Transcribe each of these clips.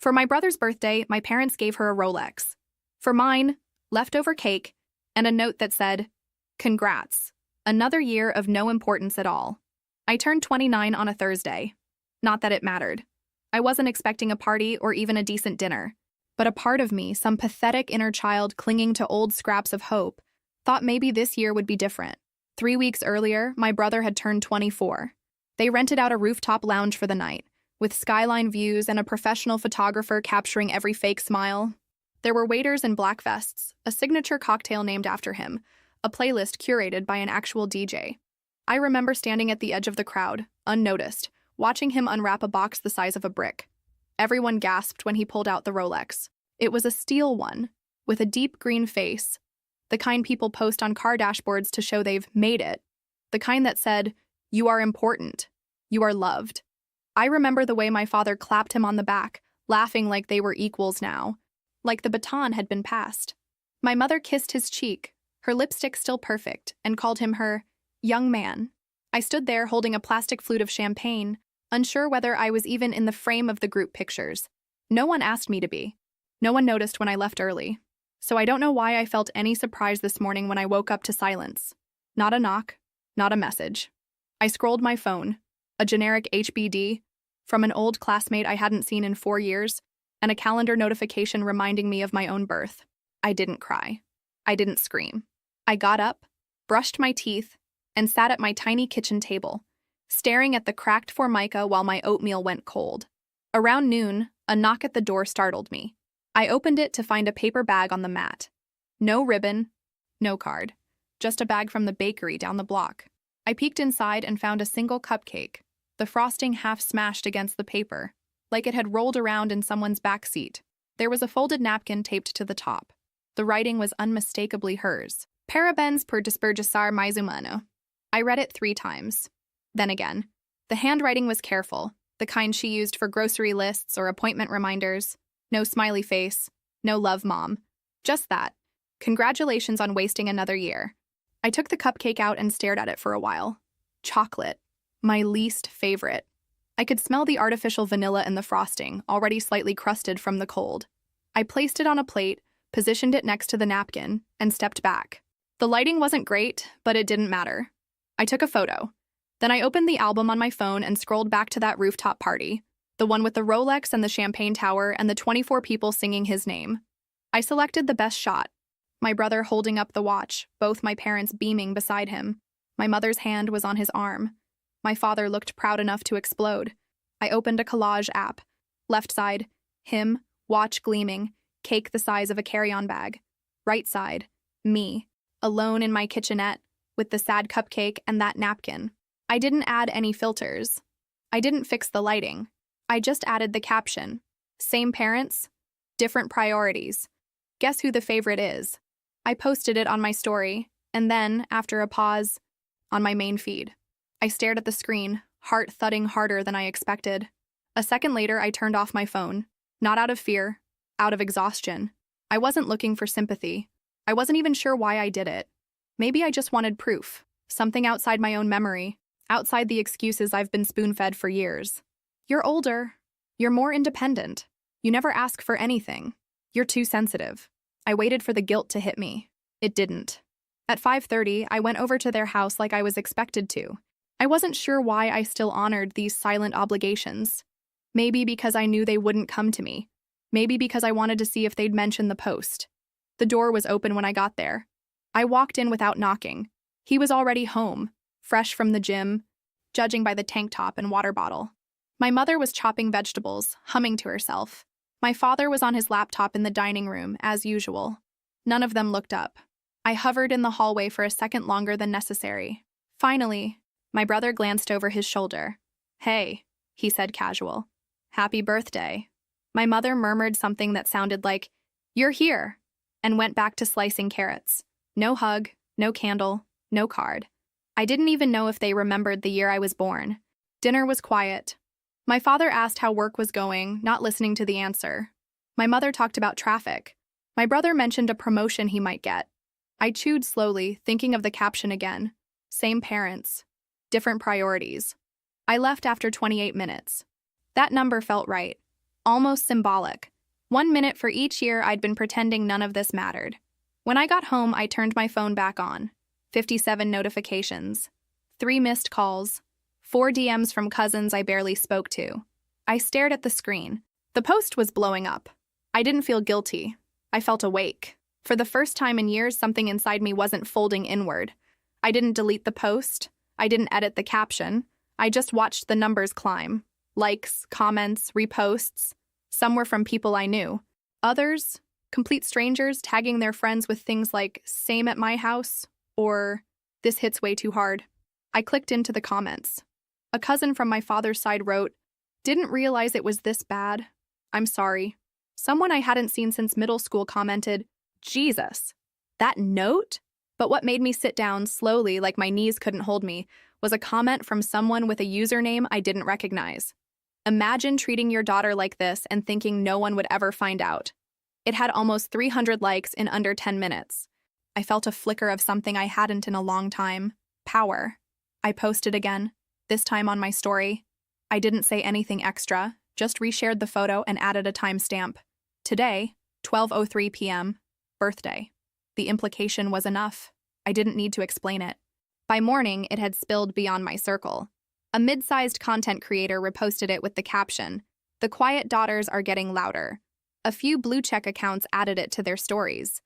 For my brother's birthday, my parents gave her a Rolex. For mine, leftover cake, and a note that said, "Congrats. Another year of no importance at all." I turned 29 on a Thursday. Not that it mattered. I wasn't expecting a party or even a decent dinner. But a part of me, some pathetic inner child clinging to old scraps of hope, thought maybe this year would be different. 3 weeks earlier, my brother had turned 24. They rented out a rooftop lounge for the night, with skyline views and a professional photographer capturing every fake smile. There were waiters in black vests, a signature cocktail named after him, a playlist curated by an actual DJ. I remember standing at the edge of the crowd, unnoticed, watching him unwrap a box the size of a brick. Everyone gasped when he pulled out the Rolex. It was a steel one, with a deep green face, the kind people post on car dashboards to show they've made it, the kind that said, "You are important. You are loved." I remember the way my father clapped him on the back, laughing like they were equals now, like the baton had been passed. My mother kissed his cheek, her lipstick still perfect, and called him her young man. I stood there holding a plastic flute of champagne, unsure whether I was even in the frame of the group pictures. No one asked me to be. No one noticed when I left early. So I don't know why I felt any surprise this morning when I woke up to silence. Not a knock, not a message. I scrolled my phone, a generic HBD, from an old classmate I hadn't seen in 4 years, and a calendar notification reminding me of my own birth. I didn't cry. I didn't scream. I got up, brushed my teeth, and sat at my tiny kitchen table, staring at the cracked formica while my oatmeal went cold. Around noon, a knock at the door startled me. I opened it to find a paper bag on the mat. No ribbon, no card, just a bag from the bakery down the block. I peeked inside and found a single cupcake, the frosting half smashed against the paper, like it had rolled around in someone's backseat. There was a folded napkin taped to the top. The writing was unmistakably hers. Parabens per dispergisar mais humano. I read it 3 times. Then again. The handwriting was careful, the kind she used for grocery lists or appointment reminders. No smiley face, no love mom. Just that. Congratulations on wasting another year. I took the cupcake out and stared at it for a while. Chocolate. My least favorite. I could smell the artificial vanilla in the frosting, already slightly crusted from the cold. I placed it on a plate, positioned it next to the napkin, and stepped back. The lighting wasn't great, but it didn't matter. I took a photo. Then I opened the album on my phone and scrolled back to that rooftop party, the one with the Rolex and the champagne tower and the 24 people singing his name. I selected the best shot. My brother holding up the watch, both my parents beaming beside him. My mother's hand was on his arm. My father looked proud enough to explode. I opened a collage app. Left side, him, watch gleaming, cake the size of a carry-on bag. Right side, me, alone in my kitchenette, with the sad cupcake and that napkin. I didn't add any filters. I didn't fix the lighting. I just added the caption. Same parents, different priorities. Guess who the favorite is? I posted it on my story, and then, after a pause, on my main feed. I stared at the screen, heart thudding harder than I expected. A second later, I turned off my phone. Not out of fear, out of exhaustion. I wasn't looking for sympathy. I wasn't even sure why I did it. Maybe I just wanted proof, something outside my own memory, outside the excuses I've been spoon-fed for years. You're older. You're more independent. You never ask for anything. You're too sensitive. I waited for the guilt to hit me. It didn't. At 5:30, I went over to their house like I was expected to. I wasn't sure why I still honored these silent obligations. Maybe because I knew they wouldn't come to me. Maybe because I wanted to see if they'd mention the post. The door was open when I got there. I walked in without knocking. He was already home, fresh from the gym, judging by the tank top and water bottle. My mother was chopping vegetables, humming to herself. My father was on his laptop in the dining room, as usual. None of them looked up. I hovered in the hallway for a second longer than necessary. Finally, my brother glanced over his shoulder. "Hey," he said casual. "Happy birthday." My mother murmured something that sounded like, "You're here," and went back to slicing carrots. No hug, no candle, no card. I didn't even know if they remembered the year I was born. Dinner was quiet. My father asked how work was going, not listening to the answer. My mother talked about traffic. My brother mentioned a promotion he might get. I chewed slowly, thinking of the caption again. Same parents. Different priorities. I left after 28 minutes. That number felt right. Almost symbolic. 1 minute for each year I'd been pretending none of this mattered. When I got home, I turned my phone back on. 57 notifications. 3 missed calls. 4 DMs from cousins I barely spoke to. I stared at the screen. The post was blowing up. I didn't feel guilty. I felt awake. For the first time in years, something inside me wasn't folding inward. I didn't delete the post. I didn't edit the caption. I just watched the numbers climb. Likes, comments, reposts. Some were from people I knew. Others, complete strangers tagging their friends with things like, "same at my house," or, "this hits way too hard." I clicked into the comments. A cousin from my father's side wrote, "Didn't realize it was this bad. I'm sorry." Someone I hadn't seen since middle school commented, "Jesus, that note?" But what made me sit down slowly, like my knees couldn't hold me, was a comment from someone with a username I didn't recognize. "Imagine treating your daughter like this and thinking no one would ever find out." It had almost 300 likes in under 10 minutes. I felt a flicker of something I hadn't in a long time. Power. I posted again, this time on my story. I didn't say anything extra, just reshared the photo and added a timestamp. Today, 12:03 p.m., birthday. The implication was enough. I didn't need to explain it. By morning, it had spilled beyond my circle. A mid-sized content creator reposted it with the caption, "The quiet daughters are getting louder." A few blue-check accounts added it to their stories.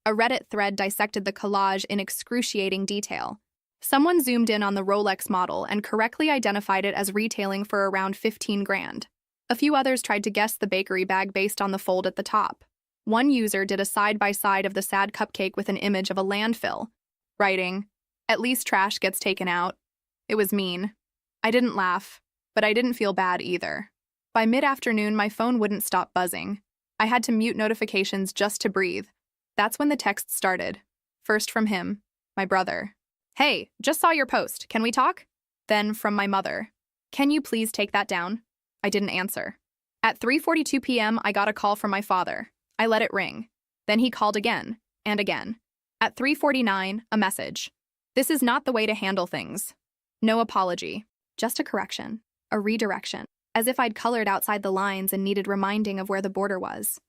A Reddit thread dissected the collage in excruciating detail. Someone zoomed in on the Rolex model and correctly identified it as retailing for around 15 grand. A few others tried to guess the bakery bag based on the fold at the top. One user did a side-by-side of the sad cupcake with an image of a landfill, writing, "At least trash gets taken out." It was mean. I didn't laugh, but I didn't feel bad either. By mid-afternoon, my phone wouldn't stop buzzing. I had to mute notifications just to breathe. That's when the text started. First from him, my brother. "Hey, just saw your post. Can we talk?" Then from my mother. "Can you please take that down?" I didn't answer. At 3:42 p.m., I got a call from my father. I let it ring. Then he called again, and again. At 3:49, a message. "This is not the way to handle things." No apology. Just a correction. A redirection. As if I'd colored outside the lines and needed reminding of where the border was.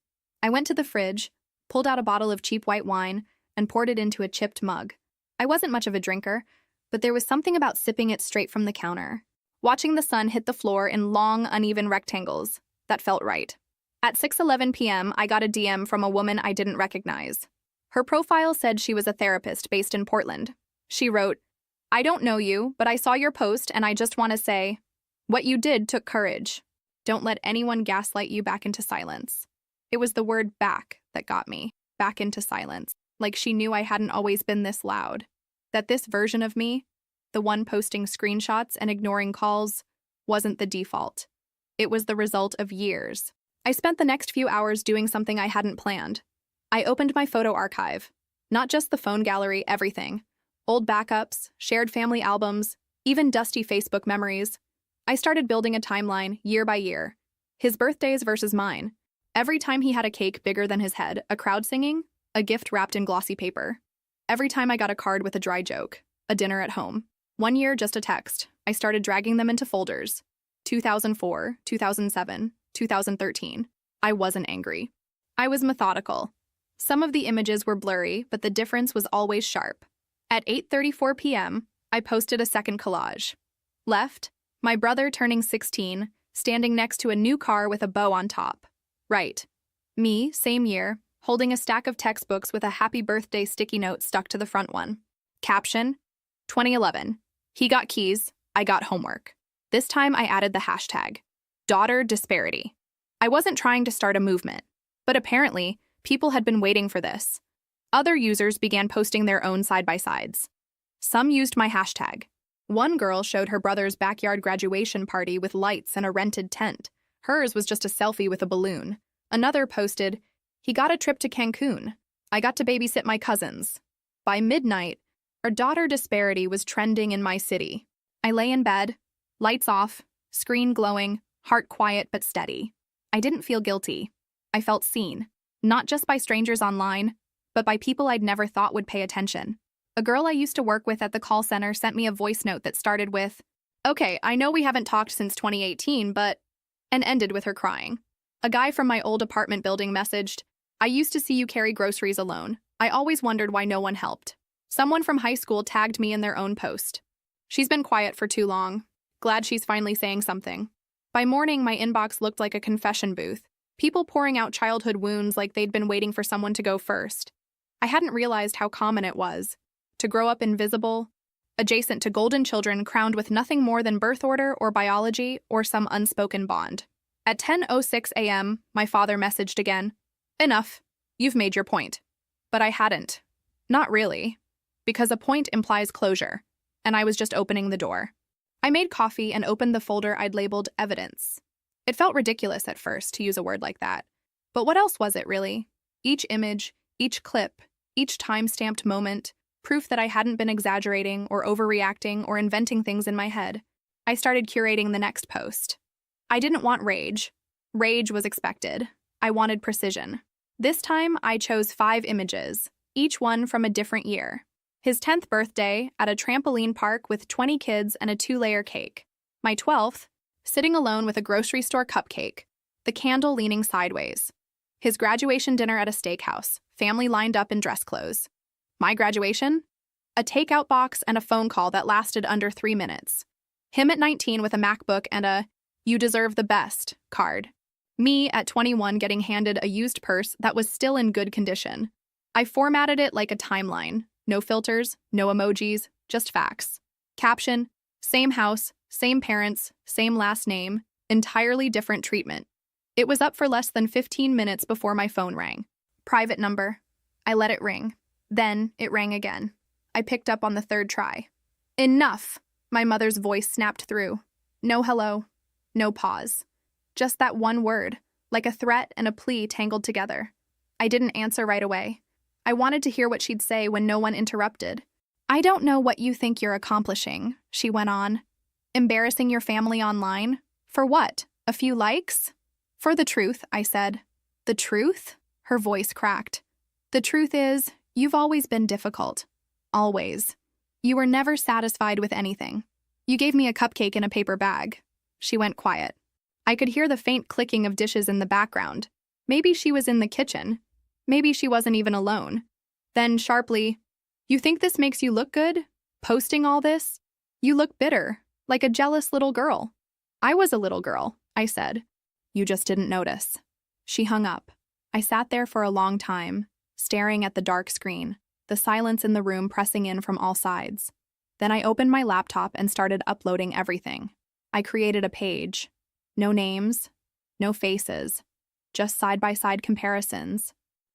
I went to the fridge, pulled out a bottle of cheap white wine, and poured it into a chipped mug. I wasn't much of a drinker, but there was something about sipping it straight from the counter. Watching the sun hit the floor in long, uneven rectangles. That felt right. At 6:11 p.m., I got a DM from a woman I didn't recognize. Her profile said she was a therapist based in Portland. She wrote, "I don't know you, but I saw your post and I just want to say, what you did took courage. Don't let anyone gaslight you back into silence." It was the word "back" that got me. Back into silence. Like she knew I hadn't always been this loud. That this version of me, the one posting screenshots and ignoring calls, wasn't the default. It was the result of years. I spent the next few hours doing something I hadn't planned. I opened my photo archive. Not just the phone gallery, everything. Old backups, shared family albums, even dusty Facebook memories. I started building a timeline, year by year. His birthdays versus mine. Every time he had a cake bigger than his head, a crowd singing, a gift wrapped in glossy paper. Every time I got a card with a dry joke, a dinner at home. 1 year, just a text. I started dragging them into folders. 2004, 2007, 2013. I wasn't angry. I was methodical. Some of the images were blurry, but the difference was always sharp. At 8:34 p.m., I posted a second collage. Left, my brother turning 16, standing next to a new car with a bow on top. Right, me, same year, holding a stack of textbooks with a happy birthday sticky note stuck to the front one. Caption, 2011. He got keys, I got homework. This time I added the hashtag, daughter disparity. I wasn't trying to start a movement, but apparently, people had been waiting for this. Other users began posting their own side-by-sides. Some used my hashtag. One girl showed her brother's backyard graduation party with lights and a rented tent. Hers was just a selfie with a balloon. Another posted, "He got a trip to Cancun. I got to babysit my cousins." By midnight, our daughter disparity was trending in my city. I lay in bed, lights off, screen glowing, heart quiet but steady. I didn't feel guilty. I felt seen, not just by strangers online, but by people I'd never thought would pay attention. A girl I used to work with at the call center sent me a voice note that started with, "Okay, I know we haven't talked since 2018, but," and ended with her crying. A guy from my old apartment building messaged, "I used to see you carry groceries alone. I always wondered why no one helped." Someone from high school tagged me in their own post. "She's been quiet for too long. Glad she's finally saying something." By morning, my inbox looked like a confession booth. People pouring out childhood wounds like they'd been waiting for someone to go first. I hadn't realized how common it was to grow up invisible, adjacent to golden children crowned with nothing more than birth order or biology or some unspoken bond. At 10:06 a.m., my father messaged again, "Enough. You've made your point." But I hadn't. Not really. Because a point implies closure, and I was just opening the door. I made coffee and opened the folder I'd labeled evidence. It felt ridiculous at first to use a word like that. But what else was it, really? Each image, each clip, each time-stamped moment, proof that I hadn't been exaggerating or overreacting or inventing things in my head. I started curating the next post. I didn't want rage. Rage was expected. I wanted precision. This time, I chose 5 images, each one from a different year. His 10th birthday at a trampoline park with 20 kids and a 2-layer cake. My 12th, sitting alone with a grocery store cupcake, the candle leaning sideways. His graduation dinner at a steakhouse, family lined up in dress clothes. My graduation? A takeout box and a phone call that lasted under 3 minutes. Him at 19 with a MacBook and a "You deserve the best" card. Me at 21 getting handed a used purse that was still in good condition. I formatted it like a timeline. No filters, no emojis, just facts. Caption, same house, same parents, same last name, entirely different treatment. It was up for less than 15 minutes before my phone rang. Private number. I let it ring. Then it rang again. I picked up on the 3rd try. "Enough!" My mother's voice snapped through. No hello. No pause. Just that one word, like a threat and a plea tangled together. I didn't answer right away. I wanted to hear what she'd say when no one interrupted. "I don't know what you think you're accomplishing," she went on. "Embarrassing your family online? For what? A few likes?" "For the truth," I said. "The truth?" Her voice cracked. "The truth is, you've always been difficult. Always. You were never satisfied with anything. You gave me a cupcake in a paper bag." She went quiet. I could hear the faint clicking of dishes in the background. Maybe she was in the kitchen. Maybe she wasn't even alone. Then, sharply, "You think this makes you look good? Posting all this? You look bitter, like a jealous little girl." "I was a little girl," I said. "You just didn't notice." She hung up. I sat there for a long time, staring at the dark screen, the silence in the room pressing in from all sides. Then I opened my laptop and started uploading everything. I created a page. No names, no faces, just side-by-side comparisons.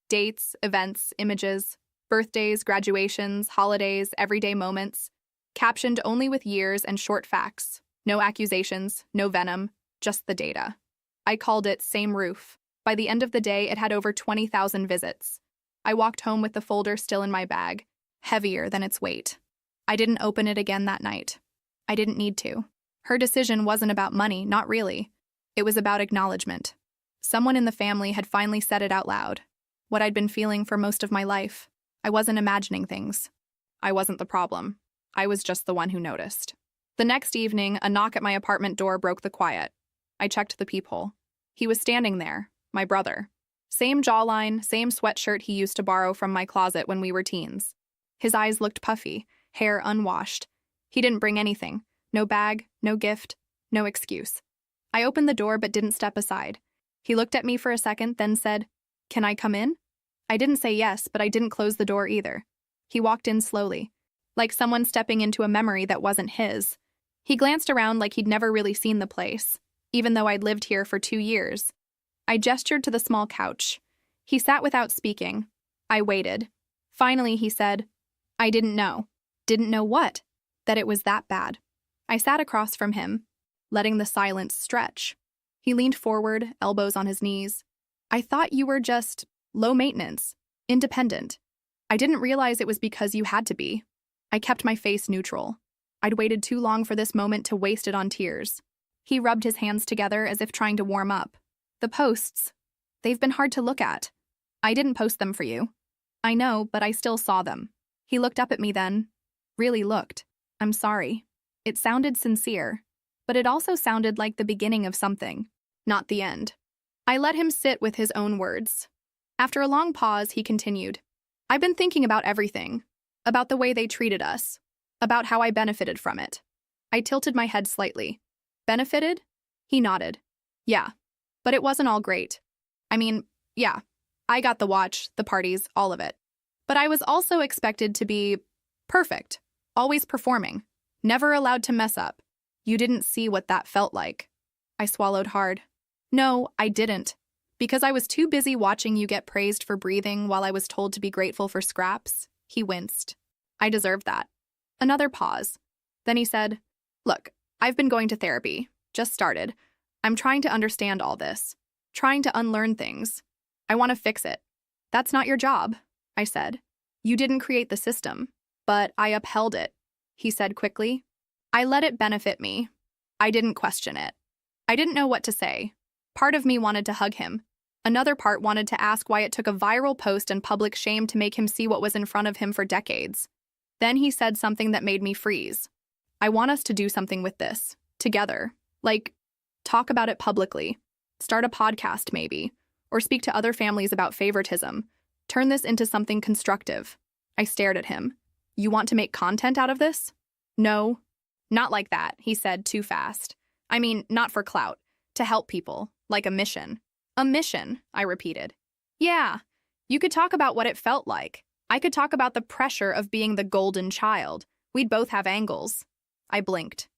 Dates, events, images, birthdays, graduations, holidays, everyday moments, captioned only with years and short facts. No accusations, no venom, just the data. I called it Same Roof. By the end of the day, it had over 20,000 visits. I walked home with the folder still in my bag, heavier than its weight. I didn't open it again that night. I didn't need to. Her decision wasn't about money, not really. It was about acknowledgement. Someone in the family had finally said it out loud. What I'd been feeling for most of my life. I wasn't imagining things. I wasn't the problem. I was just the one who noticed. The next evening, a knock at my apartment door broke the quiet. I checked the peephole. He was standing there, my brother. Same jawline, same sweatshirt he used to borrow from my closet when we were teens. His eyes looked puffy, hair unwashed. He didn't bring anything. No bag, no gift, no excuse. I opened the door but didn't step aside. He looked at me for a second, then said, "Can I come in?" I didn't say yes, but I didn't close the door either. He walked in slowly, like someone stepping into a memory that wasn't his. He glanced around like he'd never really seen the place, even though I'd lived here for 2 years. I gestured to the small couch. He sat without speaking. I waited. Finally, he said, "I didn't know." Didn't know what? That it was that bad. I sat across from him, letting the silence stretch. He leaned forward, elbows on his knees. "I thought you were just low maintenance, independent. I didn't realize it was because you had to be." I kept my face neutral. I'd waited too long for this moment to waste it on tears. He rubbed his hands together as if trying to warm up. "The posts, they've been hard to look at. I didn't post them for you." "I know, but I still saw them." He looked up at me then. Really looked. "I'm sorry." It sounded sincere, but it also sounded like the beginning of something, not the end. I let him sit with his own words. After a long pause, he continued, I've been thinking about everything, about the way they treated us, about how I benefited from it. I tilted my head slightly. Benefited? He nodded. Yeah, but it wasn't all great. I mean, yeah, I got the watch, the parties, all of it. But I was also expected to be perfect, always performing, never allowed to mess up. You didn't see what that felt like. I swallowed hard. No, I didn't. Because I was too busy watching you get praised for breathing while I was told to be grateful for scraps, he winced. I deserved that. Another pause. Then he said, Look, I've been going to therapy. Just started. I'm trying to understand all this. Trying to unlearn things. I want to fix it. That's not your job, I said. You didn't create the system, but I upheld it, he said quickly. I let it benefit me. I didn't question it. I didn't know what to say. Part of me wanted to hug him. Another part wanted to ask why it took a viral post and public shame to make him see what was in front of him for decades. Then he said something that made me freeze. I want us to do something with this, together. Like, talk about it publicly. Start a podcast, maybe. Or speak to other families about favoritism. Turn this into something constructive. I stared at him. You want to make content out of this? No. Not like that, he said too fast. I mean, not for clout. To help people, like a mission. A mission, I repeated. Yeah, you could talk about what it felt like. I could talk about the pressure of being the golden child. We'd both have angles. I blinked.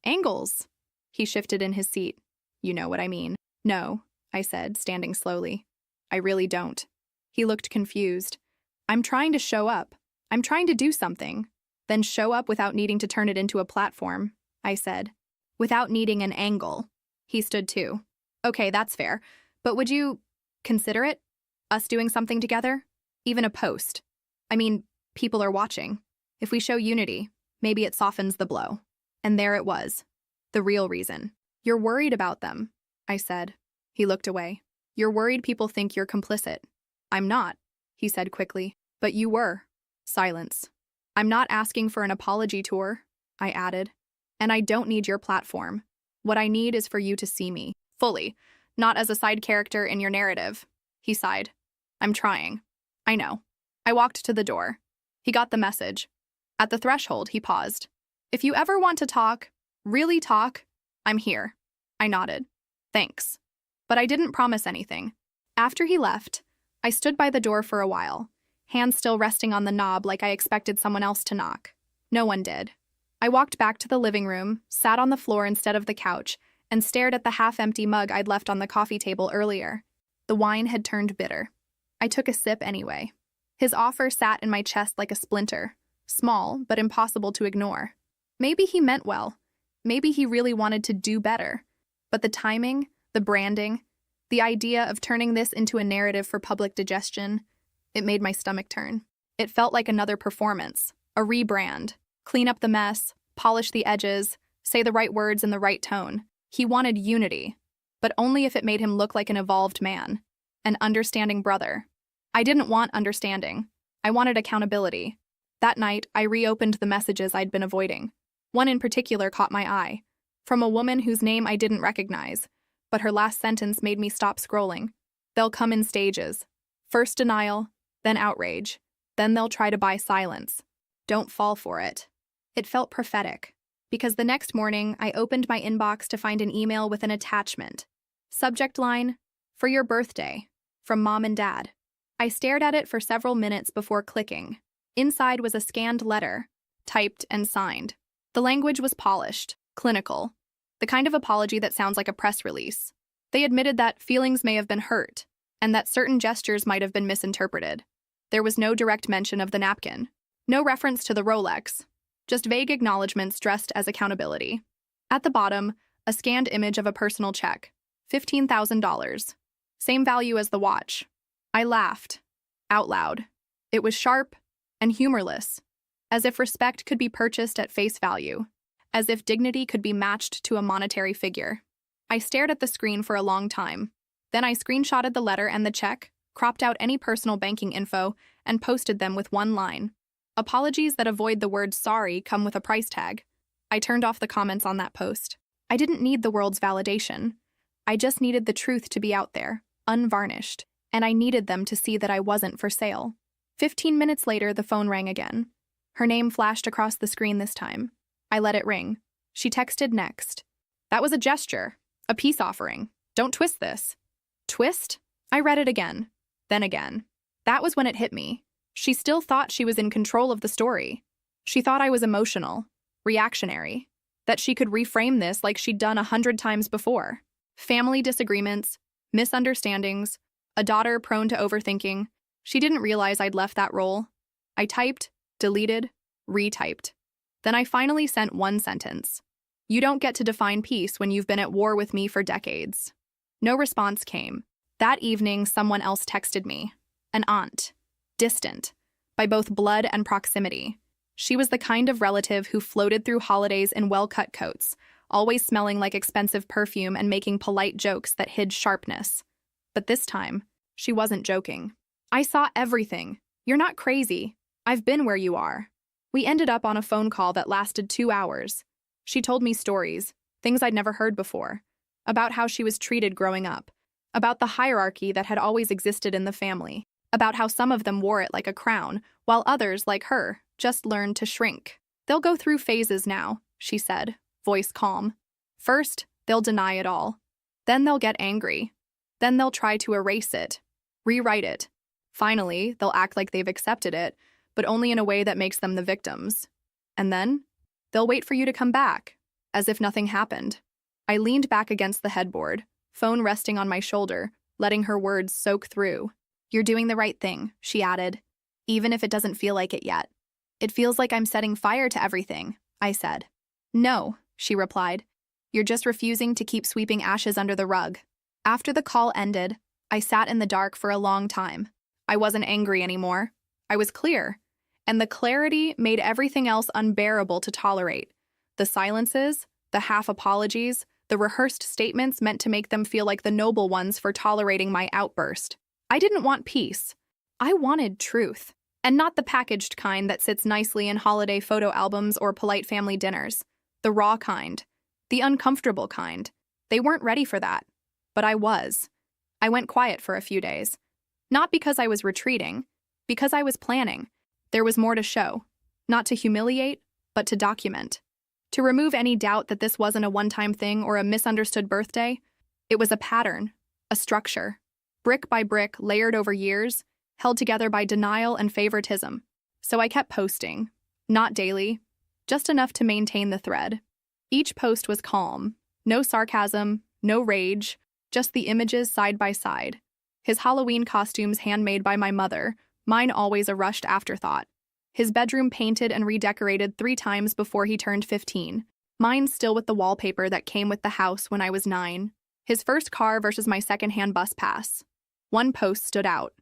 Angles? He shifted in his seat. You know what I mean. No, I said, standing slowly. I really don't. He looked confused. I'm trying to show up. I'm trying to do something. Then show up without needing to turn it into a platform, I said. Without needing an angle. He stood too. Okay, that's fair. But would you consider it? Us doing something together? Even a post. I mean, people are watching. If we show unity, maybe it softens the blow. And there it was. The real reason. You're worried about them, I said. He looked away. You're worried people think you're complicit. I'm not, he said quickly. But you were. Silence. I'm not asking for an apology tour, I added. And I don't need your platform. What I need is for you to see me, fully, not as a side character in your narrative. He sighed. I'm trying. I know. I walked to the door. He got the message. At the threshold, he paused. If you ever want to talk, really talk, I'm here. I nodded. Thanks. But I didn't promise anything. After he left, I stood by the door for a while, hands still resting on the knob like I expected someone else to knock. No one did. I walked back to the living room, sat on the floor instead of the couch, and stared at the half-empty mug I'd left on the coffee table earlier. The wine had turned bitter. I took a sip anyway. His offer sat in my chest like a splinter, small but impossible to ignore. Maybe he meant well. Maybe he really wanted to do better. But the timing, the branding, the idea of turning this into a narrative for public digestion, it made my stomach turn. It felt like another performance, a rebrand. Clean up the mess, polish the edges, say the right words in the right tone. He wanted unity, but only if it made him look like an evolved man, an understanding brother. I didn't want understanding. I wanted accountability. That night, I reopened the messages I'd been avoiding. One in particular caught my eye, from a woman whose name I didn't recognize, but her last sentence made me stop scrolling. They'll come in stages. First denial, then outrage, then they'll try to buy silence. Don't fall for it. It felt prophetic, because the next morning I opened my inbox to find an email with an attachment. Subject line, for your birthday, from Mom and Dad. I stared at it for several minutes before clicking. Inside was a scanned letter, typed and signed. The language was polished, clinical, the kind of apology that sounds like a press release. They admitted that feelings may have been hurt, and that certain gestures might have been misinterpreted. There was no direct mention of the napkin, no reference to the Rolex, just vague acknowledgments dressed as accountability. At the bottom, a scanned image of a personal check, $15,000, same value as the watch. I laughed, out loud. It was sharp and humorless, as if respect could be purchased at face value, as if dignity could be matched to a monetary figure. I stared at the screen for a long time. Then I screenshotted the letter and the check, cropped out any personal banking info, and posted them with one line. Apologies that avoid the word sorry come with a price tag. I turned off the comments on that post. I didn't need the world's validation. I just needed the truth to be out there. unvarnished, and I needed them to see that I wasn't for sale. 15 minutes later, the phone rang again. Her name flashed across the screen this time. I let it ring. She texted next. That was a gesture, a peace offering. Don't twist this. Twist? I read it again. Then again. That was when it hit me. She still thought she was in control of the story. She thought I was emotional, reactionary, that she could reframe this like she'd done 100 times before. Family disagreements, misunderstandings, a daughter prone to overthinking. She didn't realize I'd left that role. I typed, deleted, retyped. Then I finally sent one sentence. You don't get to define peace when you've been at war with me for decades. No response came. That evening, someone else texted me. An aunt. Distant, by both blood and proximity. She was the kind of relative who floated through holidays in well-cut coats, always smelling like expensive perfume and making polite jokes that hid sharpness. But this time, she wasn't joking. I saw everything. You're not crazy. I've been where you are. We ended up on a phone call that lasted 2 hours. She told me stories, things I'd never heard before, about how she was treated growing up, about the hierarchy that had always existed in the family, about how some of them wore it like a crown, while others, like her, just learned to shrink. They'll go through phases now, she said, voice calm. First, they'll deny it all. Then they'll get angry. Then they'll try to erase it, rewrite it. Finally, they'll act like they've accepted it, but only in a way that makes them the victims. And then, they'll wait for you to come back, as if nothing happened. I leaned back against the headboard, phone resting on my shoulder, letting her words soak through. You're doing the right thing, she added, even if it doesn't feel like it yet. It feels like I'm setting fire to everything, I said. No, she replied. You're just refusing to keep sweeping ashes under the rug. After the call ended, I sat in the dark for a long time. I wasn't angry anymore. I was clear. And the clarity made everything else unbearable to tolerate. The silences, the half-apologies, the rehearsed statements meant to make them feel like the noble ones for tolerating my outburst. I didn't want peace. I wanted truth. And not the packaged kind that sits nicely in holiday photo albums or polite family dinners. The raw kind. The uncomfortable kind. They weren't ready for that. But I was. I went quiet for a few days. Not because I was retreating, because I was planning. There was more to show. Not to humiliate, but to document. To remove any doubt that this wasn't a one-time thing or a misunderstood birthday. It was a pattern, a structure. Brick by brick, layered over years, held together by denial and favoritism. So I kept posting. Not daily, just enough to maintain the thread. Each post was calm. No sarcasm, no rage, just the images side by side. His Halloween costumes handmade by my mother, mine always a rushed afterthought. His bedroom painted and redecorated 3 times before he turned 15. Mine still with the wallpaper that came with the house when I was 9. His first car versus my secondhand bus pass. One post stood out.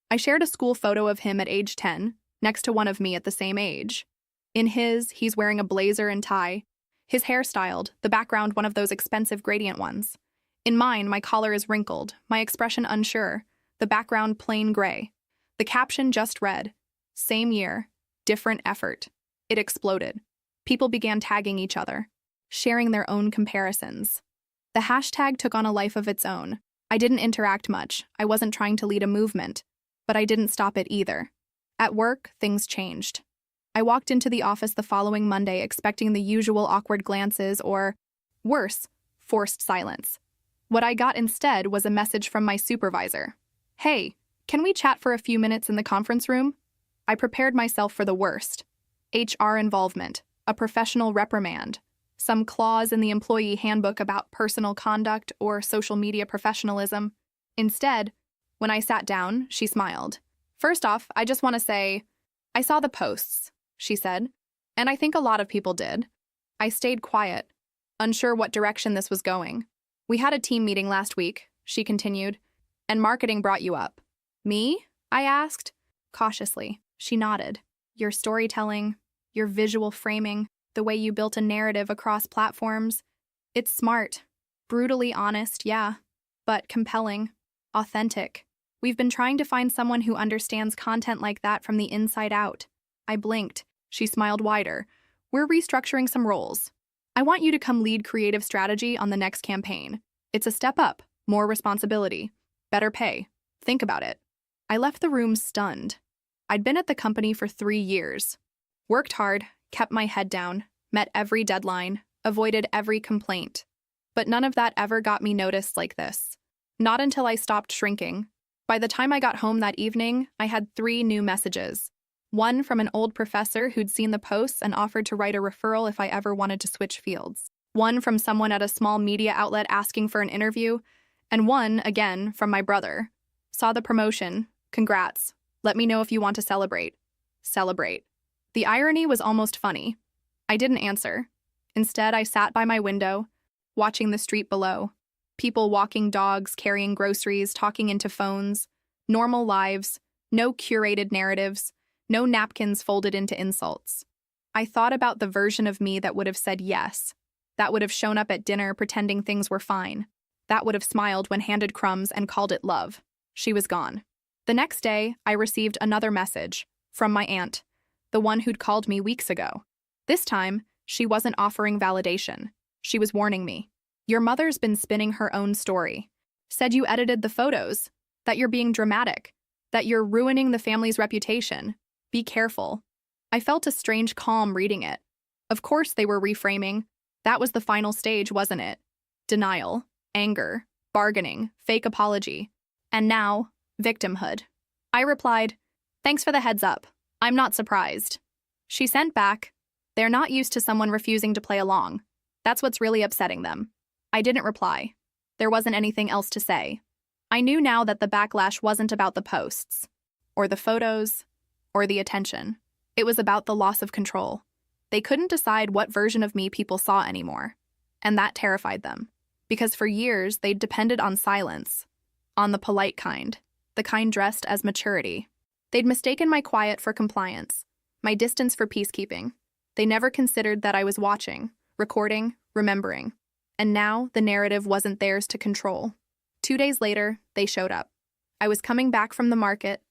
I shared a school photo of him at age 10, next to one of me at the same age. In his, he's wearing a blazer and tie. His hair styled, the background one of those expensive gradient ones. In mine, my collar is wrinkled, my expression unsure, the background plain gray. The caption just read, same year, different effort. It exploded. People began tagging each other, sharing their own comparisons. The hashtag took on a life of its own. I didn't interact much. I wasn't trying to lead a movement, but I didn't stop it either. At work, things changed. I walked into the office the following Monday expecting the usual awkward glances or, worse, forced silence. What I got instead was a message from my supervisor. Hey, can we chat for a few minutes in the conference room? I prepared myself for the worst. HR involvement, a professional reprimand, some clause in the employee handbook about personal conduct or social media professionalism. Instead, when I sat down, she smiled. First off, I just want to say, I saw the posts, she said, and I think a lot of people did. I stayed quiet, unsure what direction this was going. We had a team meeting last week, she continued, and marketing brought you up. Me? I asked. Cautiously, she nodded. Your storytelling, your visual framing, the way you built a narrative across platforms. It's smart, brutally honest, yeah, but compelling, authentic. We've been trying to find someone who understands content like that from the inside out. I blinked. She smiled wider. We're restructuring some roles. I want you to come lead creative strategy on the next campaign. It's a step up, more responsibility. Better pay. Think about it. I left the room stunned. I'd been at the company for 3 years. Worked hard, kept my head down, met every deadline, avoided every complaint. But none of that ever got me noticed like this. Not until I stopped shrinking. By the time I got home that evening, I had 3 new messages. One from an old professor who'd seen the posts and offered to write a referral if I ever wanted to switch fields. One from someone at a small media outlet asking for an interview. And one, again, from my brother. Saw the promotion. Congrats. Let me know if you want to celebrate. Celebrate. The irony was almost funny. I didn't answer. Instead, I sat by my window, watching the street below. People walking dogs, carrying groceries, talking into phones. Normal lives. No curated narratives. No napkins folded into insults. I thought about the version of me that would have said yes. That would have shown up at dinner pretending things were fine. That would have smiled when handed crumbs and called it love. She was gone. The next day, I received another message from my aunt, the one who'd called me weeks ago. This time, she wasn't offering validation. She was warning me. Your mother's been spinning her own story. Said you edited the photos, that you're being dramatic, that you're ruining the family's reputation. Be careful. I felt a strange calm reading it. Of course they were reframing. That was the final stage, wasn't it? Denial, anger, bargaining, fake apology. And now, victimhood. I replied, thanks for the heads up. I'm not surprised. She sent back, they're not used to someone refusing to play along. That's what's really upsetting them. I didn't reply. There wasn't anything else to say. I knew now that the backlash wasn't about the posts, or the photos, or the attention. It was about the loss of control. They couldn't decide what version of me people saw anymore. And that terrified them. Because for years, they'd depended on silence. On the polite kind. The kind dressed as maturity. They'd mistaken my quiet for compliance. My distance for peacekeeping. They never considered that I was watching, recording, remembering. And now, the narrative wasn't theirs to control. 2 days later, they showed up. I was coming back from the market,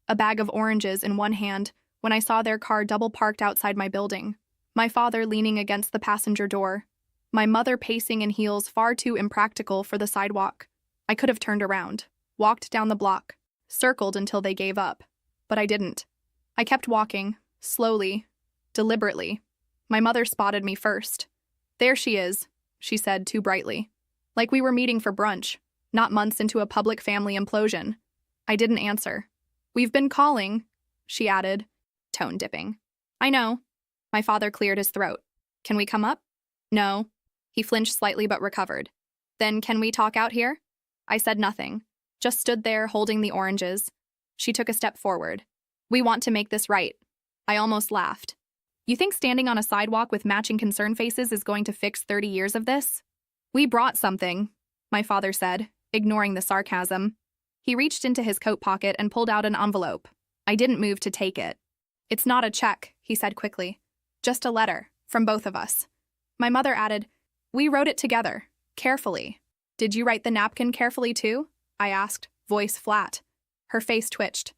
a bag of oranges in one hand, when I saw their car double parked outside my building. My father leaning against the passenger door. My mother pacing in heels far too impractical for the sidewalk. I could have turned around, walked down the block, circled until they gave up. But I didn't. I kept walking, slowly, deliberately. My mother spotted me first. There she is, she said too brightly. Like we were meeting for brunch, not months into a public family implosion. I didn't answer. We've been calling, she added, tone dipping. I know. My father cleared his throat. Can we come up? No. He flinched slightly but recovered. Then can we talk out here? I said nothing, just stood there holding the oranges. She took a step forward. We want to make this right. I almost laughed. You think standing on a sidewalk with matching concern faces is going to fix 30 years of this? We brought something, my father said, ignoring the sarcasm. He reached into his coat pocket and pulled out an envelope. I didn't move to take it. It's not a check, he said quickly. Just a letter, from both of us. My mother added, we wrote it together, carefully. Did you write the napkin carefully too? I asked, voice flat. Her face twitched.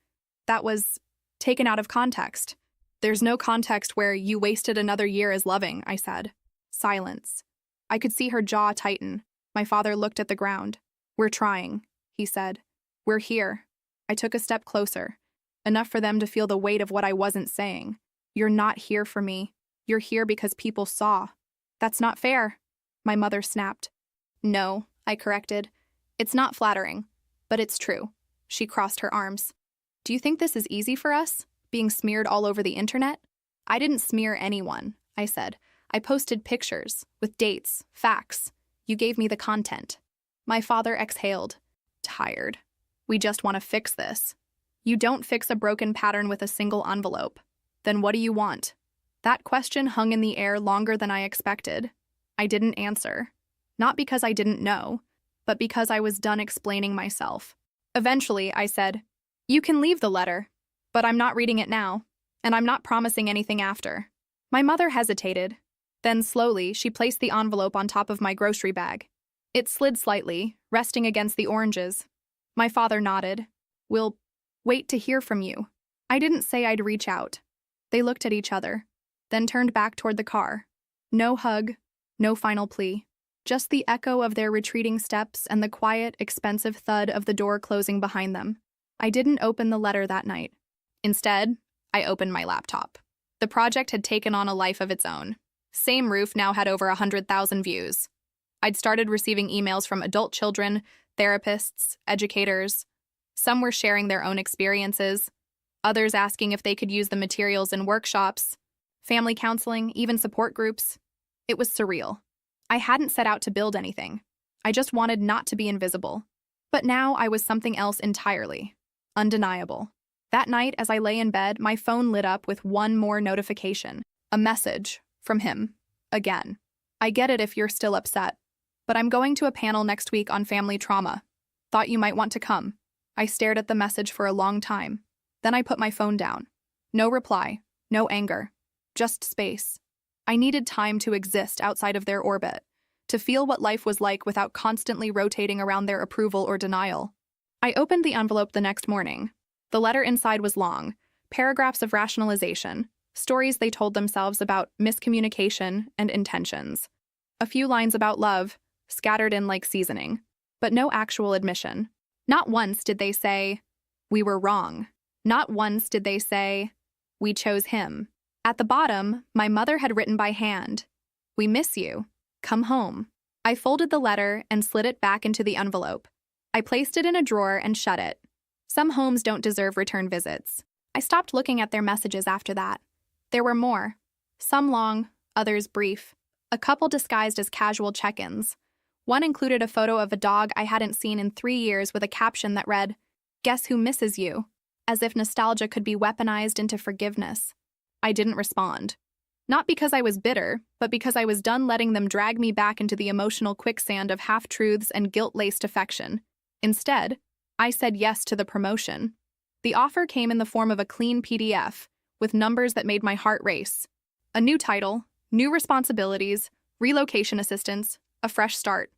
That was taken out of context. There's no context where you wasted another year as loving, I said. Silence. I could see her jaw tighten. My father looked at the ground. We're trying, he said. We're here. I took a step closer. Enough for them to feel the weight of what I wasn't saying. You're not here for me. You're here because people saw. That's not fair, my mother snapped. No, I corrected. It's not flattering, but it's true. She crossed her arms. Do you think this is easy for us, being smeared all over the internet? I didn't smear anyone, I said. I posted pictures, with dates, facts. You gave me the content. My father exhaled. Tired. We just want to fix this. You don't fix a broken pattern with a single envelope. Then what do you want? That question hung in the air longer than I expected. I didn't answer. Not because I didn't know, but because I was done explaining myself. Eventually, I said, you can leave the letter, but I'm not reading it now, and I'm not promising anything after. My mother hesitated. Then slowly, she placed the envelope on top of my grocery bag. It slid slightly, resting against the oranges. My father nodded. We'll wait to hear from you. I didn't say I'd reach out. They looked at each other, then turned back toward the car. No hug, no final plea. Just the echo of their retreating steps and the quiet, expensive thud of the door closing behind them. I didn't open the letter that night. Instead, I opened my laptop. The project had taken on a life of its own. Same Roof now had over 100,000 views. I'd started receiving emails from adult children, therapists, educators. Some were sharing their own experiences, others asking if they could use the materials in workshops, family counseling, even support groups. It was surreal. I hadn't set out to build anything. I just wanted not to be invisible. But now I was something else entirely. Undeniable. That night, as I lay in bed, my phone lit up with one more notification. A message from him. Again. I get it if you're still upset, but I'm going to a panel next week on family trauma. Thought you might want to come. I stared at the message for a long time. Then I put my phone down. No reply. No anger. Just space. I needed time to exist outside of their orbit, to feel what life was like without constantly rotating around their approval or denial. I opened the envelope the next morning. The letter inside was long, paragraphs of rationalization, stories they told themselves about miscommunication and intentions. A few lines about love, scattered in like seasoning, but no actual admission. Not once did they say, "We were wrong." Not once did they say, "We chose him." At the bottom, my mother had written by hand, "We miss you. Come home." I folded the letter and slid it back into the envelope. I placed it in a drawer and shut it. Some homes don't deserve return visits. I stopped looking at their messages after that. There were more. Some long, others brief. A couple disguised as casual check-ins. One included a photo of a dog I hadn't seen in 3 years with a caption that read, "Guess who misses you?" As if nostalgia could be weaponized into forgiveness. I didn't respond. Not because I was bitter, but because I was done letting them drag me back into the emotional quicksand of half-truths and guilt-laced affection. Instead, I said yes to the promotion. The offer came in the form of a clean PDF, with numbers that made my heart race. A new title, new responsibilities, relocation assistance, a fresh start.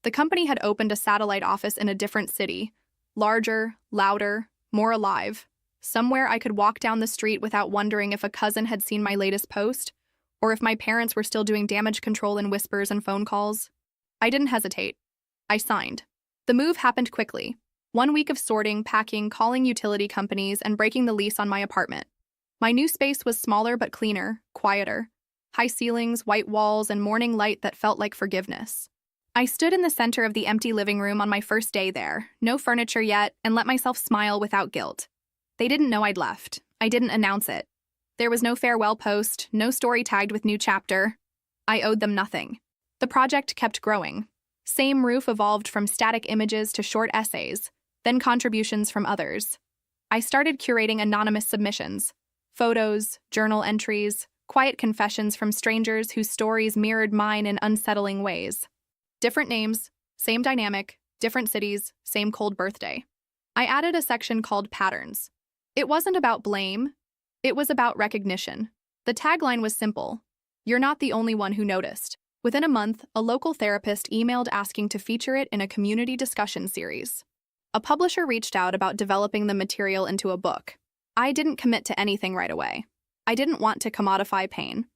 The company had opened a satellite office in a different city, larger, louder, more alive. Somewhere I could walk down the street without wondering if a cousin had seen my latest post, or if my parents were still doing damage control in whispers and phone calls. I didn't hesitate. I signed. The move happened quickly. 1 week of sorting, packing, calling utility companies, and breaking the lease on my apartment. My new space was smaller but cleaner, quieter. High ceilings, white walls, and morning light that felt like forgiveness. I stood in the center of the empty living room on my first day there, no furniture yet, and let myself smile without guilt. They didn't know I'd left. I didn't announce it. There was no farewell post, no story tagged with new chapter. I owed them nothing. The project kept growing. Same Roof evolved from static images to short essays, then contributions from others. I started curating anonymous submissions, photos, journal entries, quiet confessions from strangers whose stories mirrored mine in unsettling ways. Different names, same dynamic, different cities, same cold birthday. I added a section called Patterns. It wasn't about blame, it was about recognition. The tagline was simple: "You're not the only one who noticed." Within a month, a local therapist emailed asking to feature it in a community discussion series. A publisher reached out about developing the material into a book. I didn't commit to anything right away. I didn't want to commodify pain.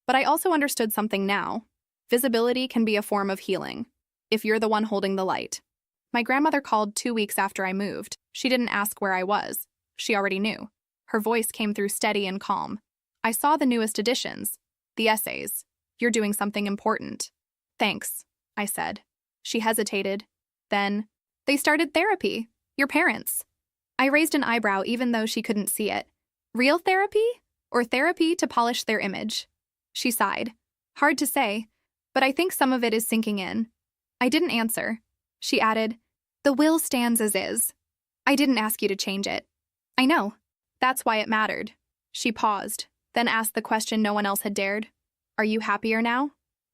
But I also understood something now. Visibility can be a form of healing, if you're the one holding the light. My grandmother called 2 weeks after I moved. She didn't ask where I was. She already knew. Her voice came through steady and calm. "I saw the newest editions. The essays. You're doing something important." "Thanks," I said. She hesitated. Then, "They started therapy. Your parents." I raised an eyebrow even though she couldn't see it. "Real therapy? Or therapy to polish their image?" She sighed. "Hard to say, but I think some of it is sinking in." I didn't answer. She added, "The will stands as is. I didn't ask you to change it." "I know. That's why it mattered." She paused, then asked the question no one else had dared. "Are you happier now?"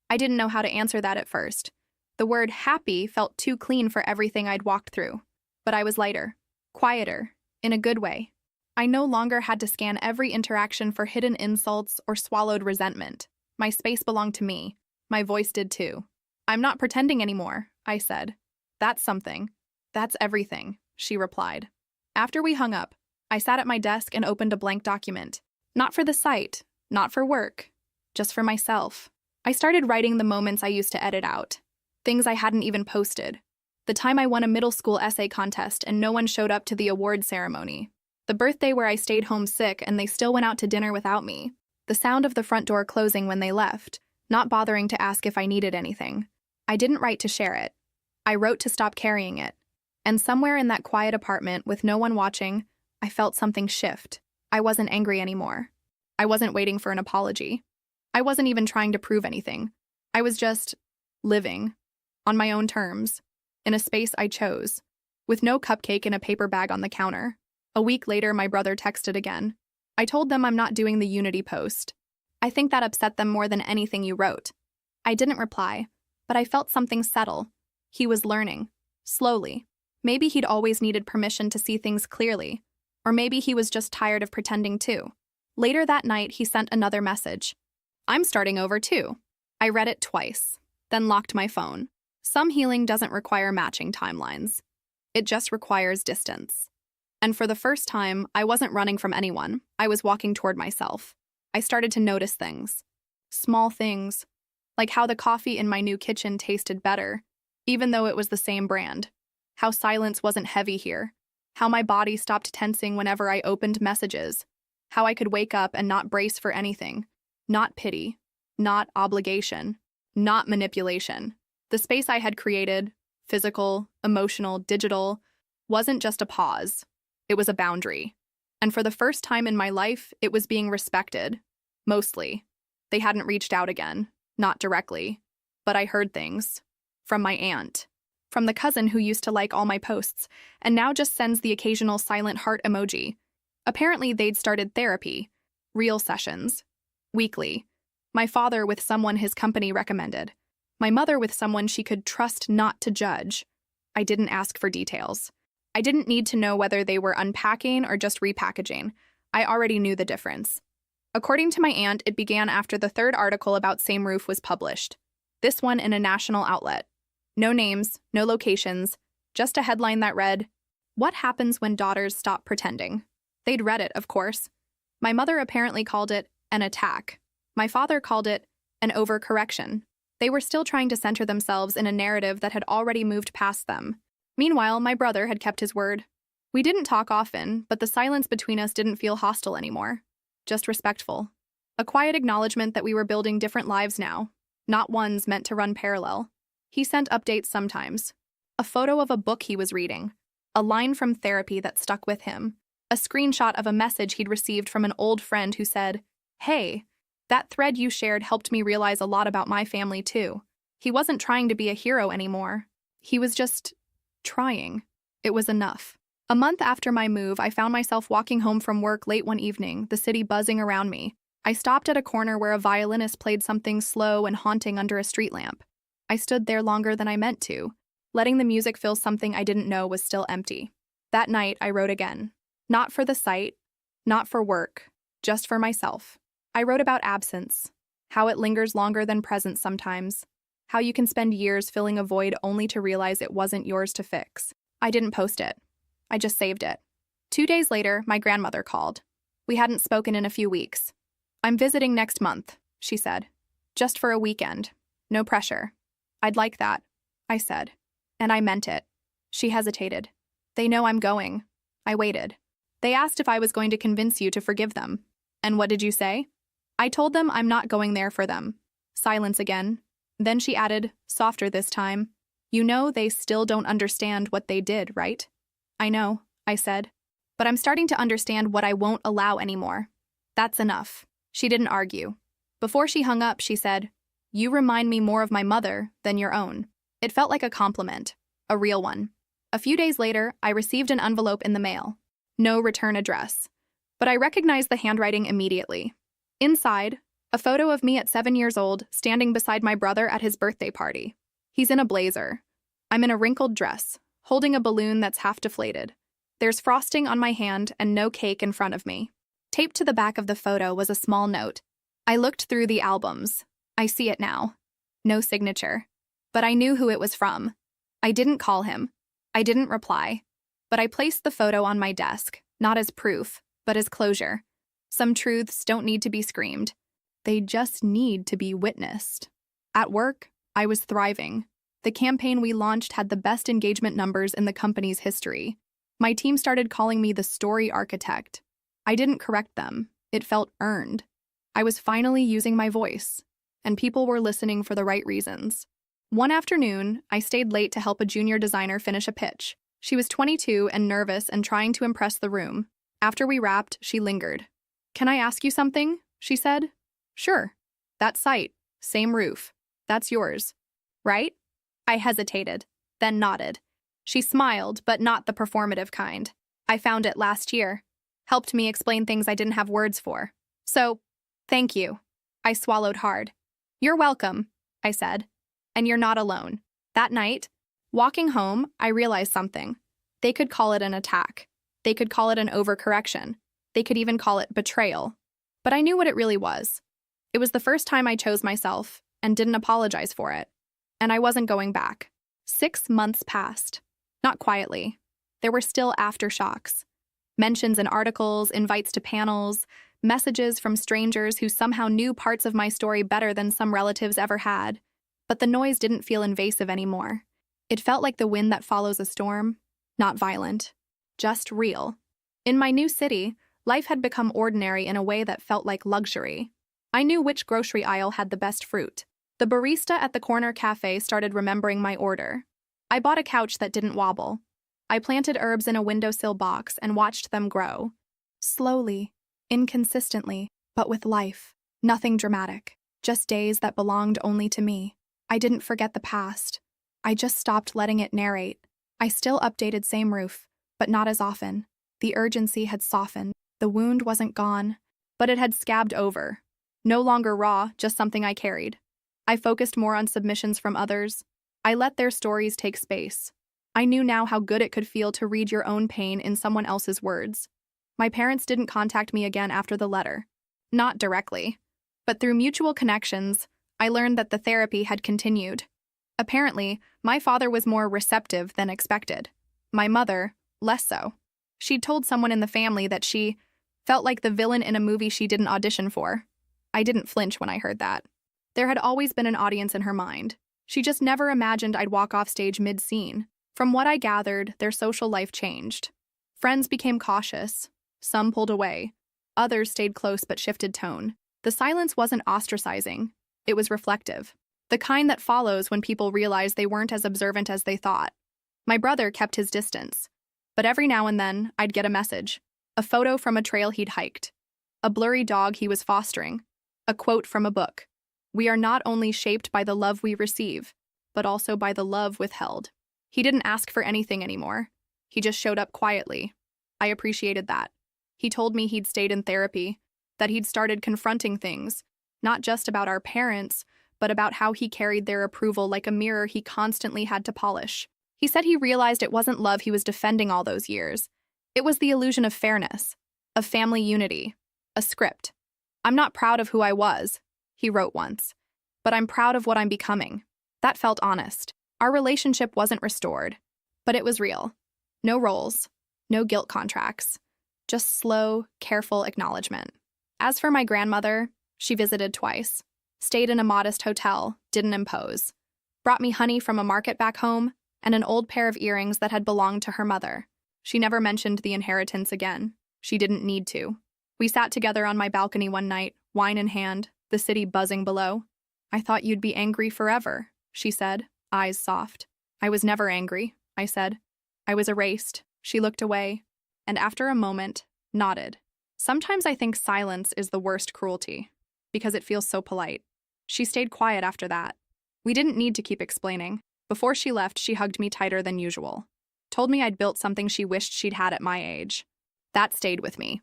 I didn't know how to answer that at first. The word happy felt too clean for everything I'd walked through. But I was lighter, quieter, in a good way. I no longer had to scan every interaction for hidden insults or swallowed resentment. My space belonged to me. My voice did too. "I'm not pretending anymore," I said. "That's something." "That's everything," she replied. After we hung up, I sat at my desk and opened a blank document. Not for the site, not for work, just for myself. I started writing the moments I used to edit out. Things I hadn't even posted. The time I won a middle school essay contest and no one showed up to the award ceremony. The birthday where I stayed home sick and they still went out to dinner without me. The sound of the front door closing when they left, not bothering to ask if I needed anything. I didn't write to share it. I wrote to stop carrying it. And somewhere in that quiet apartment with no one watching, I felt something shift. I wasn't angry anymore. I wasn't waiting for an apology. I wasn't even trying to prove anything. I was just living, on my own terms, in a space I chose, with no cupcake in a paper bag on the counter. A week later, my brother texted again. I told them I'm not doing the Unity post. I think that upset them more than anything you wrote. I didn't reply, but I felt something settle. He was learning, slowly. Maybe he'd always needed permission to see things clearly, or maybe he was just tired of pretending too. Later that night, he sent another message. I'm starting over too. I read it twice, then locked my phone. Some healing doesn't require matching timelines. It just requires distance. And for the first time, I wasn't running from anyone. I was walking toward myself. I started to notice things. Small things, like how the coffee in my new kitchen tasted better, even though it was the same brand. How silence wasn't heavy here. How my body stopped tensing whenever I opened messages. How I could wake up and not brace for anything. Not pity. Not obligation. Not manipulation. The space I had created, physical, emotional, digital, wasn't just a pause. It was a boundary. And for the first time in my life, it was being respected. Mostly. They hadn't reached out again. Not directly. But I heard things. From my aunt. From the cousin who used to like all my posts, and now just sends the occasional silent heart emoji. Apparently they'd started therapy. Real sessions. Weekly. My father with someone his company recommended. My mother with someone she could trust not to judge. I didn't ask for details. I didn't need to know whether they were unpacking or just repackaging. I already knew the difference. According to my aunt, it began after the third article about Same Roof was published. This one in a national outlet. No names, no locations, just a headline that read, "What happens when daughters stop pretending?" They'd read it, of course. My mother apparently called it an attack. My father called it an overcorrection. They were still trying to center themselves in a narrative that had already moved past them. Meanwhile, my brother had kept his word. We didn't talk often, but the silence between us didn't feel hostile anymore. Just respectful. A quiet acknowledgement that we were building different lives now, not ones meant to run parallel. He sent updates sometimes. A photo of a book he was reading. A line from therapy that stuck with him. A screenshot of a message he'd received from an old friend who said, "Hey, that thread you shared helped me realize a lot about my family too." He wasn't trying to be a hero anymore. He was just trying. It was enough. A month after my move, I found myself walking home from work late one evening, the city buzzing around me. I stopped at a corner where a violinist played something slow and haunting under a street lamp. I stood there longer than I meant to, letting the music fill something I didn't know was still empty. That night, I wrote again. Not for the site, not for work, just for myself. I wrote about absence, how it lingers longer than presence sometimes, how you can spend years filling a void only to realize it wasn't yours to fix. I didn't post it. I just saved it. 2 days later, my grandmother called. We hadn't spoken in a few weeks. "I'm visiting next month," she said. "Just for a weekend. No pressure." "I'd like that," I said. And I meant it. She hesitated. "They know I'm going." I waited. "They asked if I was going to convince you to forgive them." "And what did you say?" "I told them I'm not going there for them." Silence again. Then she added, softer this time, "You know they still don't understand what they did, right?" "I know," I said. "But I'm starting to understand what I won't allow anymore. That's enough." She didn't argue. Before she hung up, she said, "You remind me more of my mother than your own." It felt like a compliment, a real one. A few days later, I received an envelope in the mail. No return address. But I recognized the handwriting immediately. Inside, a photo of me at 7 years old, standing beside my brother at his birthday party. He's in a blazer. I'm in a wrinkled dress, holding a balloon that's half deflated. There's frosting on my hand and no cake in front of me. Taped to the back of the photo was a small note. I looked through the albums. I see it now. No signature. But I knew who it was from. I didn't call him. I didn't reply. But I placed the photo on my desk, not as proof, but as closure. Some truths don't need to be screamed. They just need to be witnessed. At work, I was thriving. The campaign we launched had the best engagement numbers in the company's history. My team started calling me the story architect. I didn't correct them. It felt earned. I was finally using my voice, and people were listening for the right reasons. One afternoon, I stayed late to help a junior designer finish a pitch. She was 22 and nervous and trying to impress the room. After we wrapped, she lingered. "Can I ask you something?" she said. "Sure. That site, same roof. That's yours, right?" I hesitated, then nodded. She smiled, but not the performative kind. "I found it last year." Helped me explain things I didn't have words for. "So, thank you." I swallowed hard. "You're welcome," I said. "And you're not alone." That night, walking home, I realized something. They could call it an attack. They could call it an overcorrection. They could even call it betrayal. But I knew what it really was. It was the first time I chose myself and didn't apologize for it. And I wasn't going back. 6 months passed. Not quietly. There were still aftershocks. Mentions in articles, invites to panels, messages from strangers who somehow knew parts of my story better than some relatives ever had. But the noise didn't feel invasive anymore. It felt like the wind that follows a storm, not violent, just real. In my new city, life had become ordinary in a way that felt like luxury. I knew which grocery aisle had the best fruit. The barista at the corner cafe started remembering my order. I bought a couch that didn't wobble. I planted herbs in a windowsill box and watched them grow. Slowly, inconsistently, but with life. Nothing dramatic. Just days that belonged only to me. I didn't forget the past. I just stopped letting it narrate. I still updated same roof, but not as often. The urgency had softened. The wound wasn't gone, but it had scabbed over. No longer raw, just something I carried. I focused more on submissions from others. I let their stories take space. I knew now how good it could feel to read your own pain in someone else's words. My parents didn't contact me again after the letter. Not directly. But through mutual connections, I learned that the therapy had continued. Apparently, my father was more receptive than expected. My mother, less so. She'd told someone in the family that she felt like the villain in a movie she didn't audition for. I didn't flinch when I heard that. There had always been an audience in her mind. She just never imagined I'd walk off stage mid-scene. From what I gathered, their social life changed. Friends became cautious. Some pulled away. Others stayed close but shifted tone. The silence wasn't ostracizing. It was reflective. The kind that follows when people realize they weren't as observant as they thought. My brother kept his distance. But every now and then, I'd get a message. A photo from a trail he'd hiked. A blurry dog he was fostering. A quote from a book. "We are not only shaped by the love we receive, but also by the love withheld." He didn't ask for anything anymore. He just showed up quietly. I appreciated that. He told me he'd stayed in therapy, that he'd started confronting things, not just about our parents, but about how he carried their approval like a mirror he constantly had to polish. He said he realized it wasn't love he was defending all those years. It was the illusion of fairness, of family unity, a script. "I'm not proud of who I was," he wrote once, "but I'm proud of what I'm becoming." That felt honest. Our relationship wasn't restored, but it was real. No roles, no guilt contracts, just slow, careful acknowledgement. As for my grandmother, she visited twice, stayed in a modest hotel, didn't impose, brought me honey from a market back home, and an old pair of earrings that had belonged to her mother. She never mentioned the inheritance again. She didn't need to. We sat together on my balcony one night, wine in hand, the city buzzing below. "I thought you'd be angry forever," she said, eyes soft. "I was never angry," I said. "I was erased." She looked away, and after a moment, nodded. Sometimes I think silence is the worst cruelty, because it feels so polite. She stayed quiet after that. We didn't need to keep explaining. Before she left, she hugged me tighter than usual. Told me I'd built something she wished she'd had at my age. That stayed with me.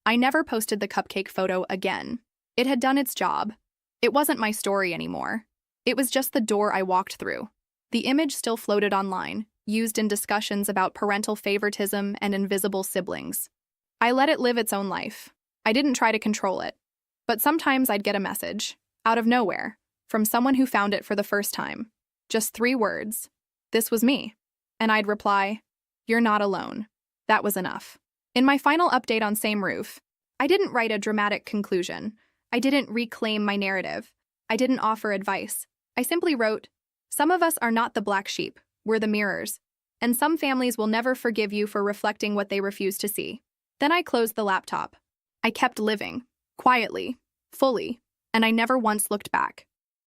I never posted the cupcake photo again. It had done its job. It wasn't my story anymore. It was just the door I walked through. The image still floated online, used in discussions about parental favoritism and invisible siblings. I let it live its own life. I didn't try to control it. But sometimes I'd get a message, out of nowhere, from someone who found it for the first time. Just 3 words. "This was me." And I'd reply, "You're not alone." That was enough. In my final update on Same Roof, I didn't write a dramatic conclusion. I didn't reclaim my narrative. I didn't offer advice. I simply wrote, Some of us are not the black sheep, we're the mirrors. And some families will never forgive you for reflecting what they refuse to see. Then I closed the laptop. I kept living, quietly, fully, and I never once looked back.